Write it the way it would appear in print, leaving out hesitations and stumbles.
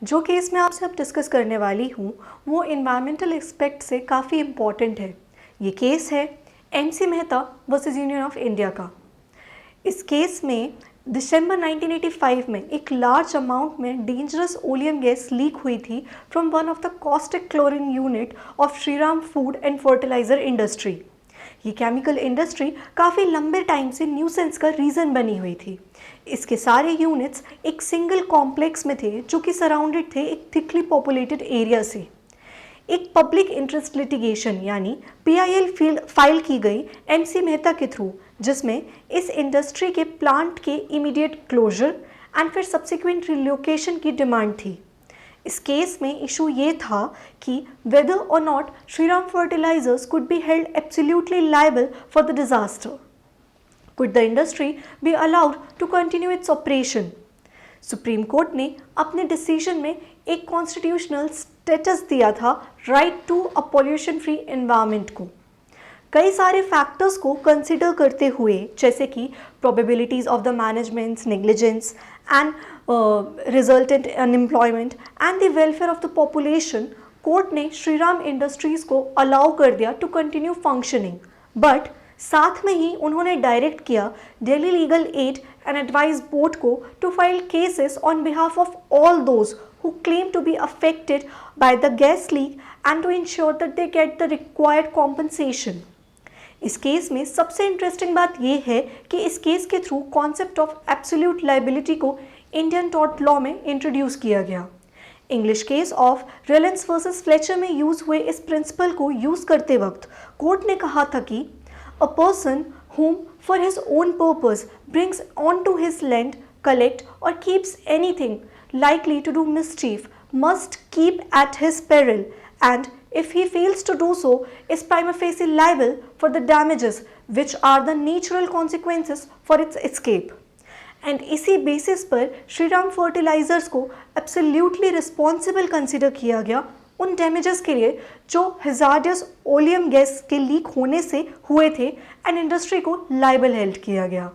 जो केस मैं आपसे अब डिस्कस करने वाली हूँ वो इन्वायरमेंटल एस्पेक्ट से काफ़ी इम्पॉर्टेंट है। ये केस है MC Mehta versus union of India का। इस केस में दिसंबर 1985 में एक लार्ज अमाउंट में डेंजरस ओलियम गैस लीक हुई थी from one of the caustic chlorine unit of Shriram food and fertiliser industry. ये केमिकल इंडस्ट्री काफ़ी लंबे टाइम से न्यूसेंस का रीज़न बनी हुई थी। इसके सारे यूनिट्स एक सिंगल कॉम्प्लेक्स में थे जो कि सराउंडेड थे एक थिकली पॉपुलेटेड एरिया से। एक पब्लिक इंटरेस्ट लिटिगेशन यानी PIL फाइल की गई MC मेहता के थ्रू, जिसमें इस इंडस्ट्री के प्लांट के इमीडिएट क्लोजर एंड फिर सब्सिक्वेंट रिलोकेशन की डिमांड थी। इस केस में इशू ये था कि whether or not Shriram Fertilizers could be held absolutely liable for the disaster. Could the industry be allowed to continue its operation? Supreme court ने अपने डिसीजन में एक कॉन्स्टिट्यूशनल स्टेटस दिया था right to a pollution free environment को। कई सारे factors को कंसिडर करते हुए, जैसे कि probabilities of the managements negligence and resultant unemployment and the welfare of the population, court ने श्रीराम इंडस्ट्रीज को अलाउ कर दिया टू कंटिन्यू फंक्शनिंग। बट साथ में ही उन्होंने डायरेक्ट किया Delhi legal aid and advice board को to file cases on behalf of all those who claim to be affected by the gas leak and to ensure that they get the required compensation. इस case में सबसे interesting बात यह है कि इस case के through concept of absolute liability को इंडियन टॉर्ट लॉ में इंट्रोड्यूस किया गया। English case of Reliance versus Fletcher में यूज हुए इस प्रिंसिपल को यूज करते वक्त कोर्ट ने कहा था कि a person whom for his own purpose brings onto his land, collect or keeps anything likely to do mischief must keep at his peril, and if he fails to do so is prima facie liable for the damages which are the natural consequences for its escape. And इसी basis पर Shriram fertilisers को absolutely responsible consider किया गया उन damages के लिए जो hazardous oleum gas के लीक होने से हुए थे, एंड इंडस्ट्री को लायबल हेल्ड किया गया।